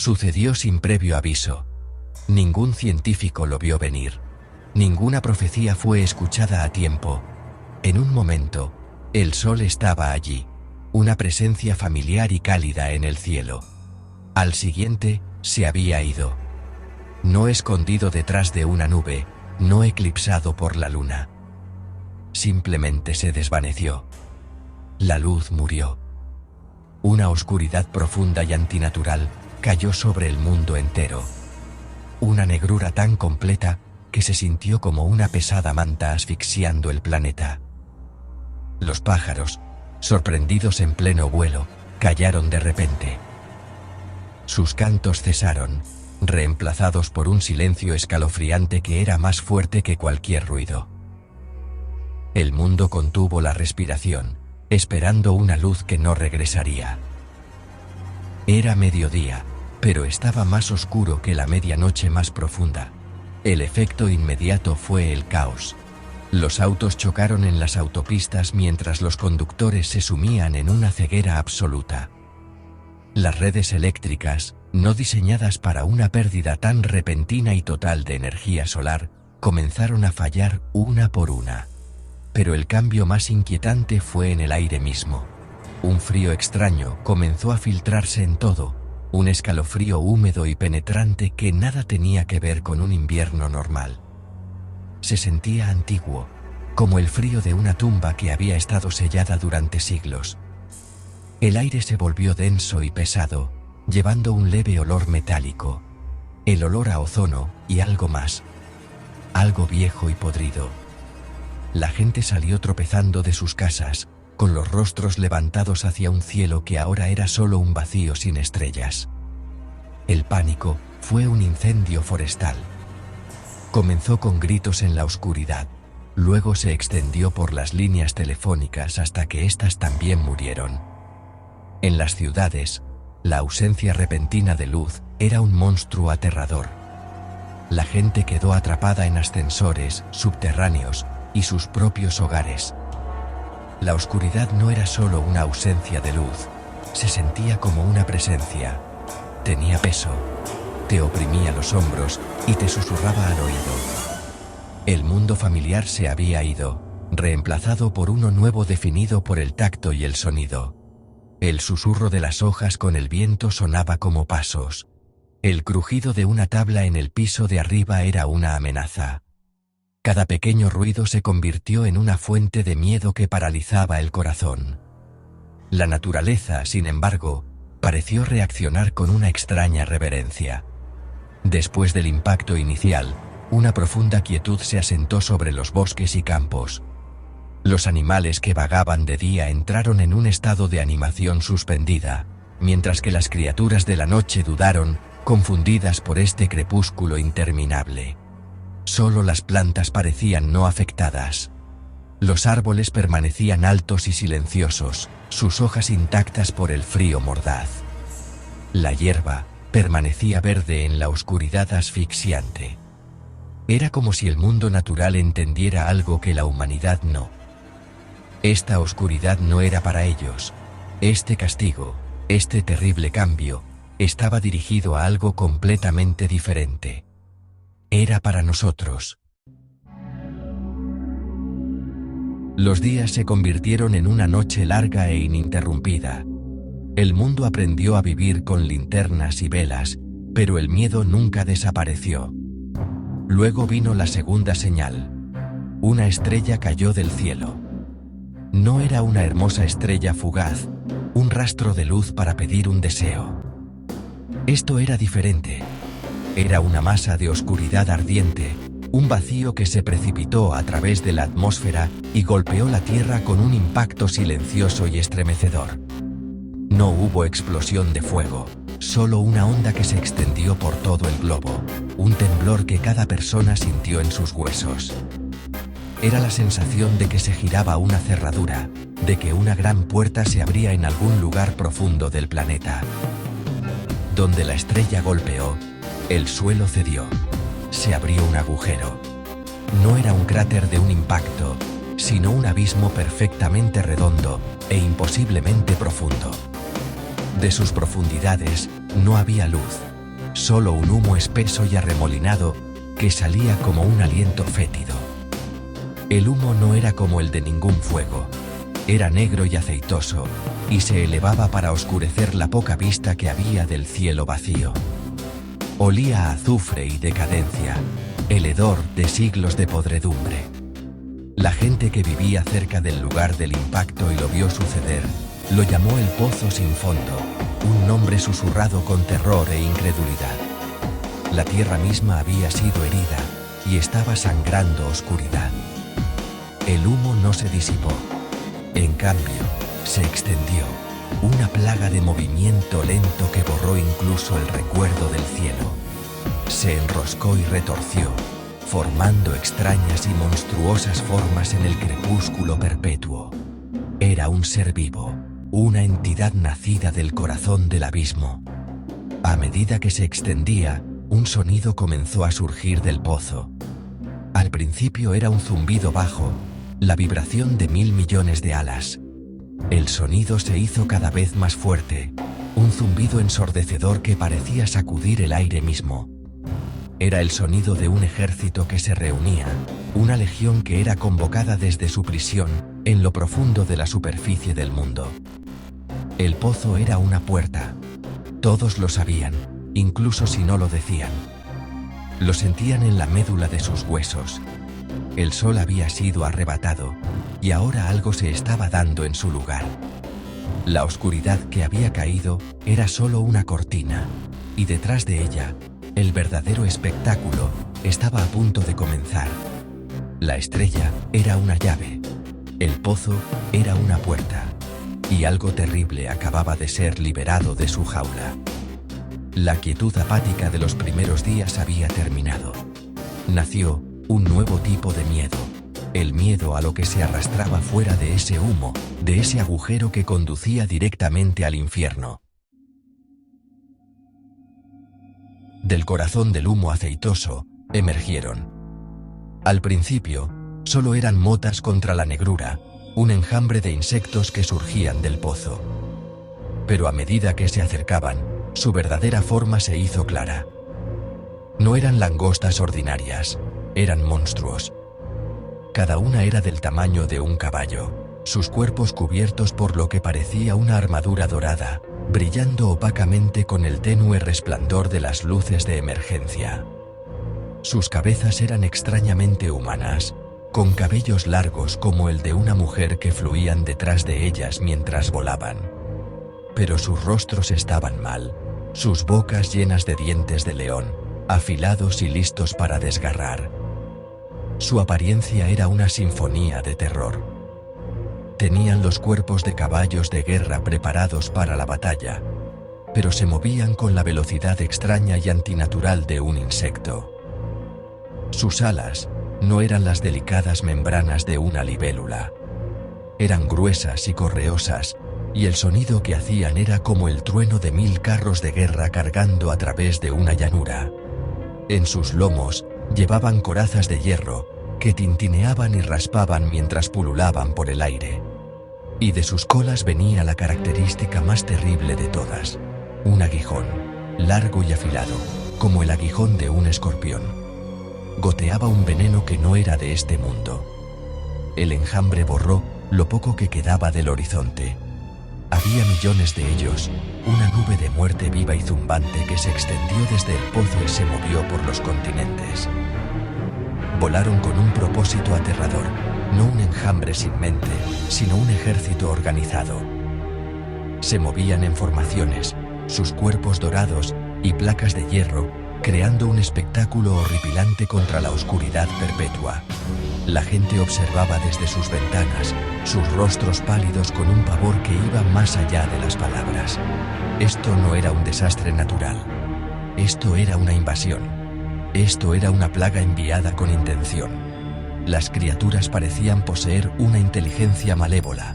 Sucedió sin previo aviso. Ningún científico lo vio venir. Ninguna profecía fue escuchada a tiempo. En un momento, el sol estaba allí, una presencia familiar y cálida en el cielo. Al siguiente, se había ido. No escondido detrás de una nube, no eclipsado por la luna. Simplemente se desvaneció. La luz murió. Una oscuridad profunda y antinatural cayó sobre el mundo entero. Una negrura tan completa que se sintió como una pesada manta asfixiando el planeta. Los pájaros, sorprendidos en pleno vuelo, callaron de repente. Sus cantos cesaron, reemplazados por un silencio escalofriante que era más fuerte que cualquier ruido. El mundo contuvo la respiración, esperando una luz que no regresaría. Era mediodía, pero estaba más oscuro que la medianoche más profunda. El efecto inmediato fue el caos. Los autos chocaron en las autopistas mientras los conductores se sumían en una ceguera absoluta. Las redes eléctricas, no diseñadas para una pérdida tan repentina y total de energía solar, comenzaron a fallar una por una. Pero el cambio más inquietante fue en el aire mismo. Un frío extraño comenzó a filtrarse en todo, un escalofrío húmedo y penetrante que nada tenía que ver con un invierno normal. Se sentía antiguo, como el frío de una tumba que había estado sellada durante siglos. El aire se volvió denso y pesado, llevando un leve olor metálico, el olor a ozono y algo más, algo viejo y podrido. La gente salió tropezando de sus casas, con los rostros levantados hacia un cielo que ahora era solo un vacío sin estrellas. El pánico fue un incendio forestal. Comenzó con gritos en la oscuridad, luego se extendió por las líneas telefónicas hasta que éstas también murieron. En las ciudades, la ausencia repentina de luz era un monstruo aterrador. La gente quedó atrapada en ascensores, subterráneos y sus propios hogares. La oscuridad no era solo una ausencia de luz, se sentía como una presencia. Tenía peso, te oprimía los hombros y te susurraba al oído. El mundo familiar se había ido, reemplazado por uno nuevo definido por el tacto y el sonido. El susurro de las hojas con el viento sonaba como pasos. El crujido de una tabla en el piso de arriba era una amenaza. Cada pequeño ruido se convirtió en una fuente de miedo que paralizaba el corazón. La naturaleza, sin embargo, pareció reaccionar con una extraña reverencia. Después del impacto inicial, una profunda quietud se asentó sobre los bosques y campos. Los animales que vagaban de día entraron en un estado de animación suspendida, mientras que las criaturas de la noche dudaron, confundidas por este crepúsculo interminable. Solo las plantas parecían no afectadas. Los árboles permanecían altos y silenciosos, sus hojas intactas por el frío mordaz. La hierba permanecía verde en la oscuridad asfixiante. Era como si el mundo natural entendiera algo que la humanidad no. Esta oscuridad no era para ellos. Este castigo, este terrible cambio, estaba dirigido a algo completamente diferente. Era para nosotros. Los días se convirtieron en una noche larga e ininterrumpida. El mundo aprendió a vivir con linternas y velas, pero el miedo nunca desapareció. Luego vino la segunda señal. Una estrella cayó del cielo. No era una hermosa estrella fugaz, un rastro de luz para pedir un deseo. Esto era diferente. Era una masa de oscuridad ardiente, un vacío que se precipitó a través de la atmósfera y golpeó la Tierra con un impacto silencioso y estremecedor. No hubo explosión de fuego, solo una onda que se extendió por todo el globo, un temblor que cada persona sintió en sus huesos. Era la sensación de que se giraba una cerradura, de que una gran puerta se abría en algún lugar profundo del planeta. Donde la estrella golpeó, el suelo cedió. Se abrió un agujero. No era un cráter de un impacto, sino un abismo perfectamente redondo e imposiblemente profundo. De sus profundidades no había luz, solo un humo espeso y arremolinado que salía como un aliento fétido. El humo no era como el de ningún fuego, era negro y aceitoso, y se elevaba para oscurecer la poca vista que había del cielo vacío. Olía a azufre y decadencia, el hedor de siglos de podredumbre. La gente que vivía cerca del lugar del impacto y lo vio suceder, lo llamó el Pozo Sin Fondo, un nombre susurrado con terror e incredulidad. La tierra misma había sido herida y estaba sangrando oscuridad. El humo no se disipó. En cambio, se extendió, una plaga de movimiento lento que borró incluso el recuerdo del cielo. Se enroscó y retorció, formando extrañas y monstruosas formas en el crepúsculo perpetuo. Era un ser vivo, una entidad nacida del corazón del abismo. A medida que se extendía, un sonido comenzó a surgir del pozo. Al principio era un zumbido bajo, la vibración de 1000 millones de alas. El sonido se hizo cada vez más fuerte, un zumbido ensordecedor que parecía sacudir el aire mismo. Era el sonido de un ejército que se reunía, una legión que era convocada desde su prisión, en lo profundo de la superficie del mundo. El pozo era una puerta. Todos lo sabían, incluso si no lo decían. Lo sentían en la médula de sus huesos. El sol había sido arrebatado, y ahora algo se estaba dando en su lugar. La oscuridad que había caído era solo una cortina, y detrás de ella, el verdadero espectáculo estaba a punto de comenzar. La estrella era una llave, el pozo era una puerta, y algo terrible acababa de ser liberado de su jaula. La quietud apática de los primeros días había terminado. Nació un nuevo tipo de miedo, el miedo a lo que se arrastraba fuera de ese humo, de ese agujero que conducía directamente al infierno. Del corazón del humo aceitoso, emergieron. Al principio, solo eran motas contra la negrura, un enjambre de insectos que surgían del pozo. Pero a medida que se acercaban, su verdadera forma se hizo clara. No eran langostas ordinarias, eran monstruos. Cada una era del tamaño de un caballo, sus cuerpos cubiertos por lo que parecía una armadura dorada, brillando opacamente con el tenue resplandor de las luces de emergencia. Sus cabezas eran extrañamente humanas, con cabellos largos como el de una mujer que fluían detrás de ellas mientras volaban. Pero sus rostros estaban mal, sus bocas llenas de dientes de león, afilados y listos para desgarrar. Su apariencia era una sinfonía de terror. Tenían los cuerpos de caballos de guerra preparados para la batalla, pero se movían con la velocidad extraña y antinatural de un insecto. Sus alas no eran las delicadas membranas de una libélula. Eran gruesas y correosas, y el sonido que hacían era como el trueno de 1000 carros de guerra cargando a través de una llanura. En sus lomos llevaban corazas de hierro que tintineaban y raspaban mientras pululaban por el aire. Y de sus colas venía la característica más terrible de todas, un aguijón, largo y afilado, como el aguijón de un escorpión. Goteaba un veneno que no era de este mundo. El enjambre borró lo poco que quedaba del horizonte. Había millones de ellos, una nube de muerte viva y zumbante que se extendió desde el pozo y se movió por los continentes. Volaron con un propósito aterrador, no un enjambre sin mente, sino un ejército organizado. Se movían en formaciones, sus cuerpos dorados y placas de hierro, creando un espectáculo horripilante contra la oscuridad perpetua. La gente observaba desde sus ventanas, sus rostros pálidos con un pavor que iba más allá de las palabras. Esto no era un desastre natural. Esto era una invasión. Esto era una plaga enviada con intención. Las criaturas parecían poseer una inteligencia malévola.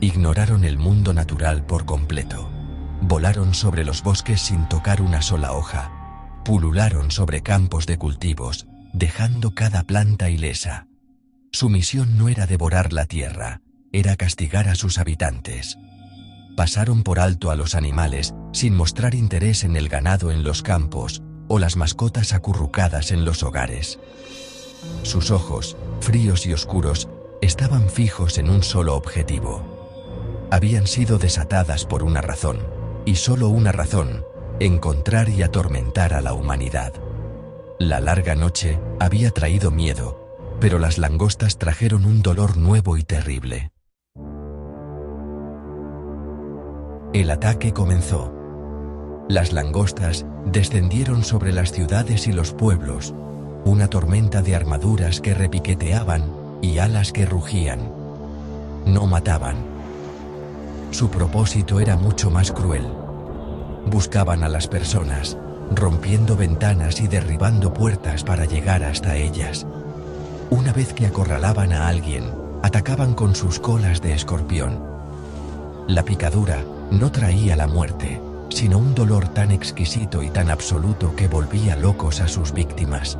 Ignoraron el mundo natural por completo. Volaron sobre los bosques sin tocar una sola hoja. Pulularon sobre campos de cultivos, dejando cada planta ilesa. Su misión no era devorar la tierra, era castigar a sus habitantes. Pasaron por alto a los animales, sin mostrar interés en el ganado en los campos, o las mascotas acurrucadas en los hogares. Sus ojos, fríos y oscuros, estaban fijos en un solo objetivo. Habían sido desatadas por una razón, y solo una razón: encontrar y atormentar a la humanidad. La larga noche había traído miedo, pero las langostas trajeron un dolor nuevo y terrible. El ataque comenzó. Las langostas descendieron sobre las ciudades y los pueblos, una tormenta de armaduras que repiqueteaban y alas que rugían. No mataban. Su propósito era mucho más cruel. Buscaban a las personas, rompiendo ventanas y derribando puertas para llegar hasta ellas. Una vez que acorralaban a alguien, atacaban con sus colas de escorpión. La picadura no traía la muerte, sino un dolor tan exquisito y tan absoluto que volvía locos a sus víctimas.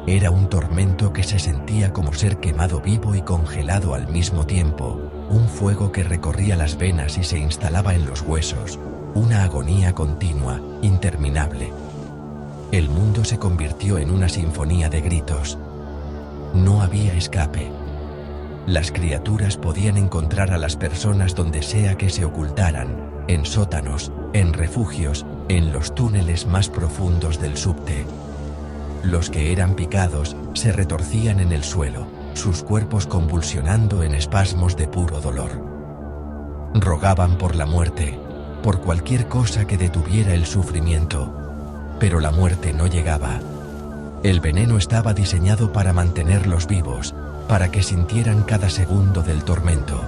Era un tormento que se sentía como ser quemado vivo y congelado al mismo tiempo, un fuego que recorría las venas y se instalaba en los huesos, una agonía continua, interminable. El mundo se convirtió en una sinfonía de gritos. No había escape. Las criaturas podían encontrar a las personas donde sea que se ocultaran, en sótanos, en refugios, en los túneles más profundos del subte. Los que eran picados se retorcían en el suelo, sus cuerpos convulsionando en espasmos de puro dolor. Rogaban por la muerte, por cualquier cosa que detuviera el sufrimiento, pero la muerte no llegaba. El veneno estaba diseñado para mantenerlos vivos, para que sintieran cada segundo del tormento.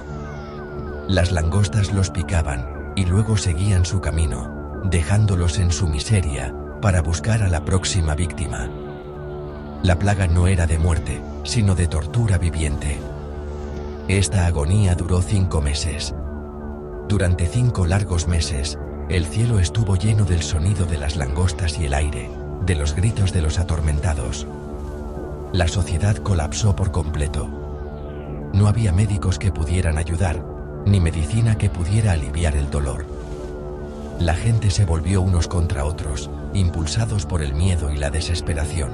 Las langostas los picaban y luego seguían su camino, dejándolos en su miseria para buscar a la próxima víctima. La plaga no era de muerte, sino de tortura viviente. Esta agonía duró 5 meses. Durante 5 largos meses, el cielo estuvo lleno del sonido de las langostas y el aire, de los gritos de los atormentados. La sociedad colapsó por completo. No había médicos que pudieran ayudar, ni medicina que pudiera aliviar el dolor. La gente se volvió unos contra otros, impulsados por el miedo y la desesperación.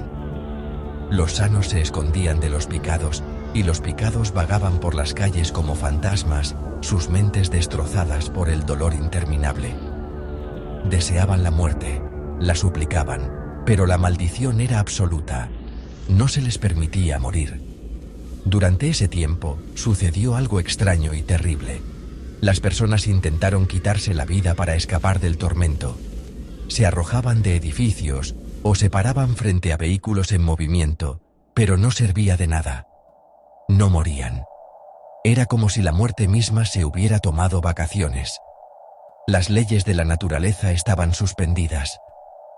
Los sanos se escondían de los picados, y los picados vagaban por las calles como fantasmas, sus mentes destrozadas por el dolor interminable. Deseaban la muerte, la suplicaban, pero la maldición era absoluta. No se les permitía morir. Durante ese tiempo, sucedió algo extraño y terrible. Las personas intentaron quitarse la vida para escapar del tormento. Se arrojaban de edificios o se paraban frente a vehículos en movimiento, pero no servía de nada. No morían. Era como si la muerte misma se hubiera tomado vacaciones. Las leyes de la naturaleza estaban suspendidas.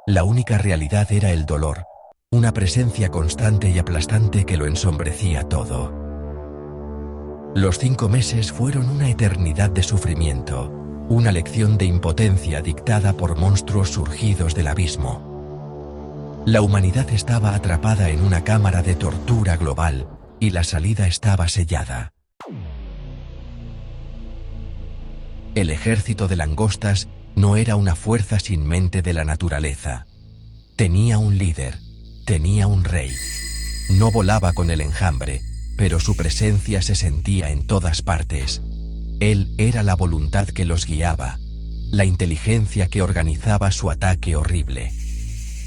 La única realidad era el dolor, una presencia constante y aplastante que lo ensombrecía todo. Los 5 meses fueron una eternidad de sufrimiento, una lección de impotencia dictada por monstruos surgidos del abismo. La humanidad estaba atrapada en una cámara de tortura global, y la salida estaba sellada. El ejército de langostas no era una fuerza sin mente de la naturaleza. Tenía un líder, tenía un rey. No volaba con el enjambre, pero su presencia se sentía en todas partes. Él era la voluntad que los guiaba, la inteligencia que organizaba su ataque horrible.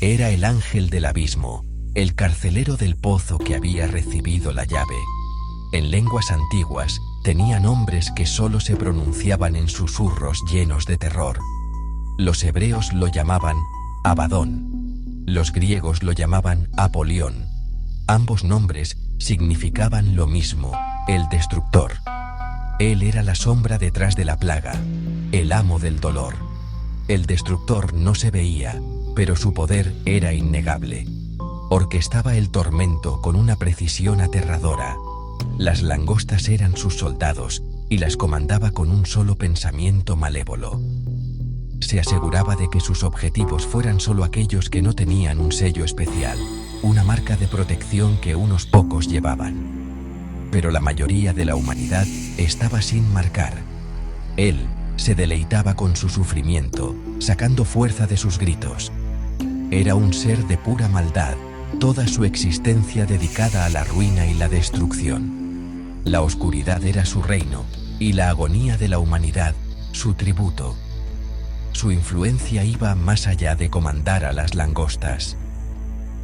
Era el ángel del abismo, el carcelero del pozo que había recibido la llave. En lenguas antiguas, tenía nombres que solo se pronunciaban en susurros llenos de terror. Los hebreos lo llamaban Abadón. Los griegos lo llamaban Apolión. Ambos nombres significaban lo mismo, el destructor. Él era la sombra detrás de la plaga, el amo del dolor. El destructor no se veía, pero su poder era innegable. Orquestaba el tormento con una precisión aterradora. Las langostas eran sus soldados y las comandaba con un solo pensamiento malévolo. Se aseguraba de que sus objetivos fueran solo aquellos que no tenían un sello especial, una marca de protección que unos pocos llevaban. Pero la mayoría de la humanidad estaba sin marcar. Él se deleitaba con su sufrimiento, sacando fuerza de sus gritos. Era un ser de pura maldad, toda su existencia dedicada a la ruina y la destrucción. La oscuridad era su reino, y la agonía de la humanidad, su tributo. Su influencia iba más allá de comandar a las langostas.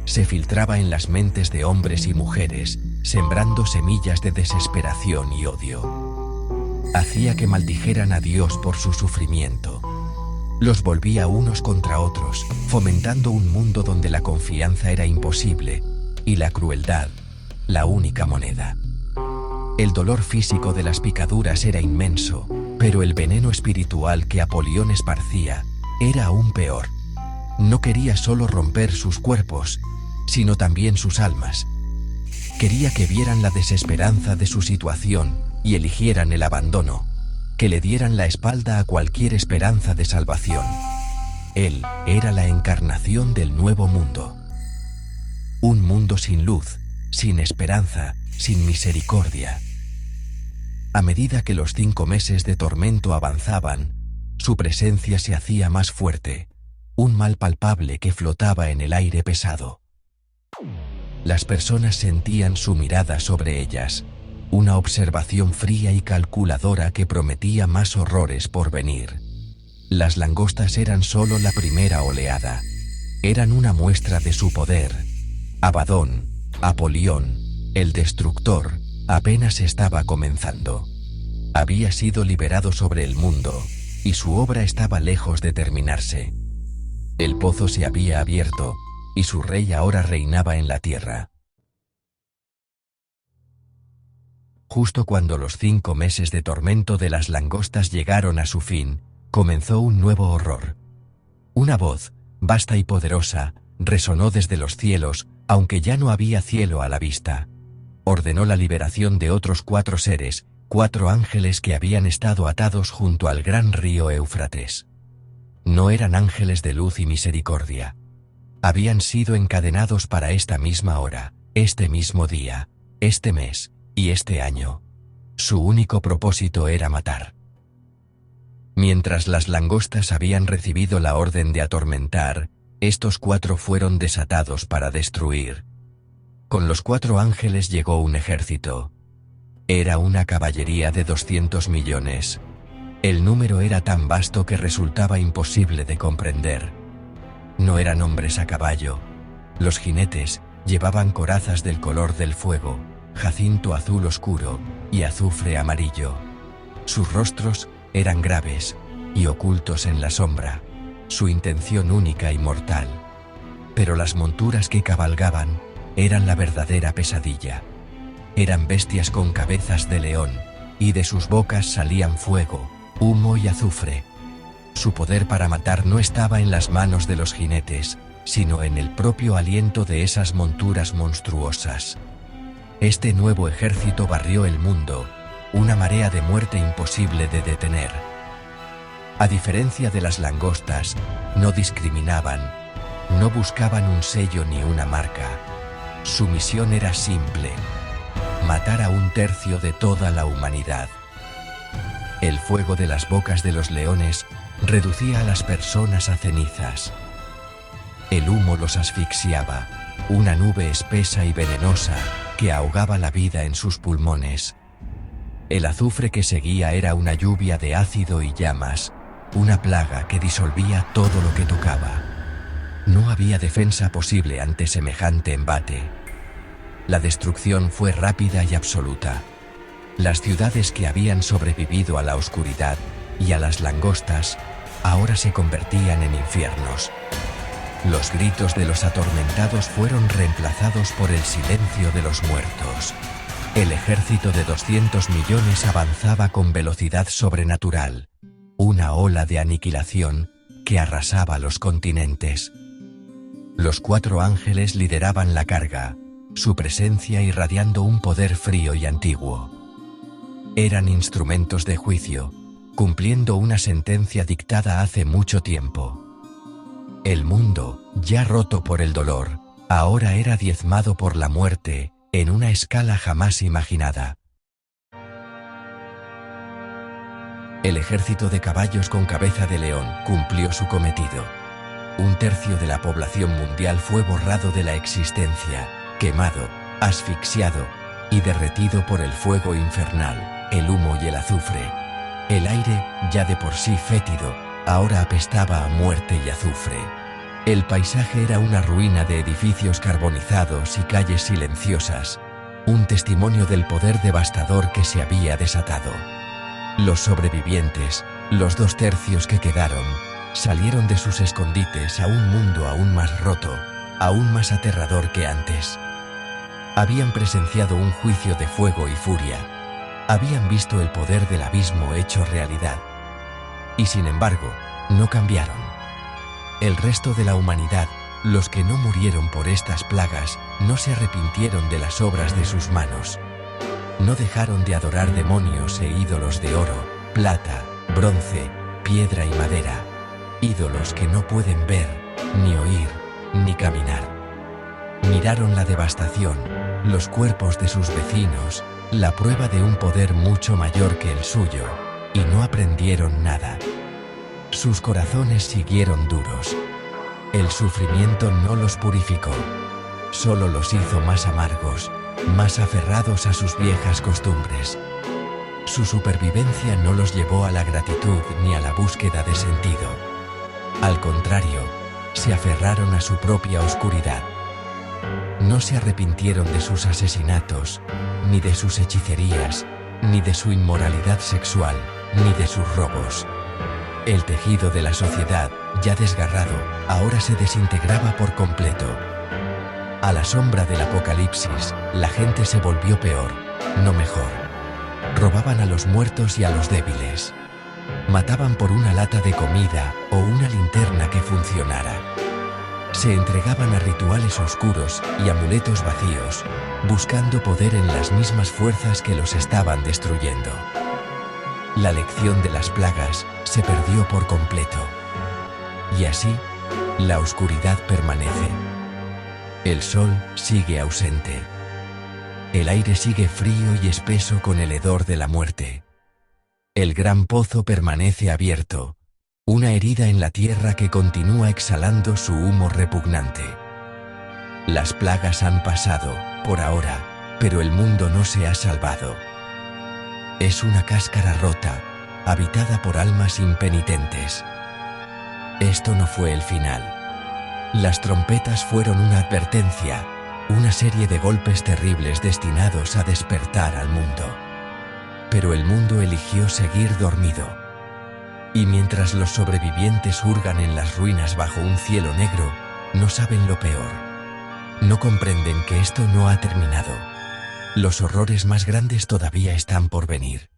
Se filtraba en las mentes de hombres y mujeres, sembrando semillas de desesperación y odio. Hacía que maldijeran a Dios por su sufrimiento. Los volvía unos contra otros, fomentando un mundo donde la confianza era imposible y la crueldad, la única moneda. El dolor físico de las picaduras era inmenso, pero el veneno espiritual que Apolión esparcía era aún peor. No quería solo romper sus cuerpos, sino también sus almas. Quería que vieran la desesperanza de su situación y eligieran el abandono, que le dieran la espalda a cualquier esperanza de salvación. Él era la encarnación del nuevo mundo. Un mundo sin luz, sin esperanza, sin misericordia. A medida que los 5 meses de tormento avanzaban, su presencia se hacía más fuerte, un mal palpable que flotaba en el aire pesado. Las personas sentían su mirada sobre ellas, una observación fría y calculadora que prometía más horrores por venir. Las langostas eran solo la primera oleada. Eran una muestra de su poder. Abadón, Apolión, el destructor, apenas estaba comenzando. Había sido liberado sobre el mundo, y su obra estaba lejos de terminarse. El pozo se había abierto, y su rey ahora reinaba en la tierra. Justo cuando los 5 meses de tormento de las langostas llegaron a su fin, comenzó un nuevo horror. Una voz, vasta y poderosa, resonó desde los cielos, aunque ya no había cielo a la vista. Ordenó la liberación de otros 4 seres, 4 ángeles que habían estado atados junto al gran río Éufrates. No eran ángeles de luz y misericordia. Habían sido encadenados para esta misma hora, este mismo día, este mes y este año. Su único propósito era matar. Mientras las langostas habían recibido la orden de atormentar, estos 4 fueron desatados para destruir. Con los 4 ángeles llegó un ejército. Era una caballería de 200 millones. El número era tan vasto que resultaba imposible de comprender. No eran hombres a caballo. Los jinetes llevaban corazas del color del fuego, jacinto azul oscuro y azufre amarillo. Sus rostros eran graves y ocultos en la sombra, su intención única y mortal. Pero las monturas que cabalgaban eran la verdadera pesadilla. Eran bestias con cabezas de león, y de sus bocas salían fuego, humo y azufre. Su poder para matar no estaba en las manos de los jinetes, sino en el propio aliento de esas monturas monstruosas. Este nuevo ejército barrió el mundo, una marea de muerte imposible de detener. A diferencia de las langostas, no discriminaban, no buscaban un sello ni una marca. Su misión era simple: matar a 1/3 de toda la humanidad. El fuego de las bocas de los leones reducía a las personas a cenizas. El humo los asfixiaba, una nube espesa y venenosa que ahogaba la vida en sus pulmones. El azufre que seguía era una lluvia de ácido y llamas, una plaga que disolvía todo lo que tocaba. No había defensa posible ante semejante embate. La destrucción fue rápida y absoluta. Las ciudades que habían sobrevivido a la oscuridad y a las langostas ahora se convertían en infiernos. Los gritos de los atormentados fueron reemplazados por el silencio de los muertos. El ejército de 200 millones avanzaba con velocidad sobrenatural, una ola de aniquilación que arrasaba los continentes. Los 4 ángeles lideraban la carga, su presencia irradiando un poder frío y antiguo. Eran instrumentos de juicio, cumpliendo una sentencia dictada hace mucho tiempo. El mundo, ya roto por el dolor, ahora era diezmado por la muerte, en una escala jamás imaginada. El ejército de caballos con cabeza de león cumplió su cometido. Un tercio de la población mundial fue borrado de la existencia, quemado, asfixiado y derretido por el fuego infernal, el humo y el azufre. El aire, ya de por sí fétido, ahora apestaba a muerte y azufre. El paisaje era una ruina de edificios carbonizados y calles silenciosas, un testimonio del poder devastador que se había desatado. Los sobrevivientes, los 2/3 que quedaron, salieron de sus escondites a un mundo aún más roto, aún más aterrador que antes. Habían presenciado un juicio de fuego y furia. Habían visto el poder del abismo hecho realidad. Y sin embargo, no cambiaron. El resto de la humanidad, los que no murieron por estas plagas, no se arrepintieron de las obras de sus manos. No dejaron de adorar demonios e ídolos de oro, plata, bronce, piedra y madera. Ídolos que no pueden ver, ni oír, ni caminar. Miraron la devastación, los cuerpos de sus vecinos, la prueba de un poder mucho mayor que el suyo, y no aprendieron nada. Sus corazones siguieron duros. El sufrimiento no los purificó, solo los hizo más amargos, más aferrados a sus viejas costumbres. Su supervivencia no los llevó a la gratitud ni a la búsqueda de sentido. Al contrario, se aferraron a su propia oscuridad. No se arrepintieron de sus asesinatos, ni de sus hechicerías, ni de su inmoralidad sexual, ni de sus robos. El tejido de la sociedad, ya desgarrado, ahora se desintegraba por completo. A la sombra del apocalipsis, la gente se volvió peor, no mejor. Robaban a los muertos y a los débiles. Mataban por una lata de comida o una linterna que funcionara. Se entregaban a rituales oscuros y amuletos vacíos, buscando poder en las mismas fuerzas que los estaban destruyendo. La lección de las plagas se perdió por completo. Y así, la oscuridad permanece. El sol sigue ausente. El aire sigue frío y espeso con el hedor de la muerte. El gran pozo permanece abierto, una herida en la tierra que continúa exhalando su humo repugnante. Las plagas han pasado, por ahora, pero el mundo no se ha salvado. Es una cáscara rota, habitada por almas impenitentes. Esto no fue el final. Las trompetas fueron una advertencia, una serie de golpes terribles destinados a despertar al mundo. Pero el mundo eligió seguir dormido. Y mientras los sobrevivientes hurgan en las ruinas bajo un cielo negro, no saben lo peor. No comprenden que esto no ha terminado. Los horrores más grandes todavía están por venir.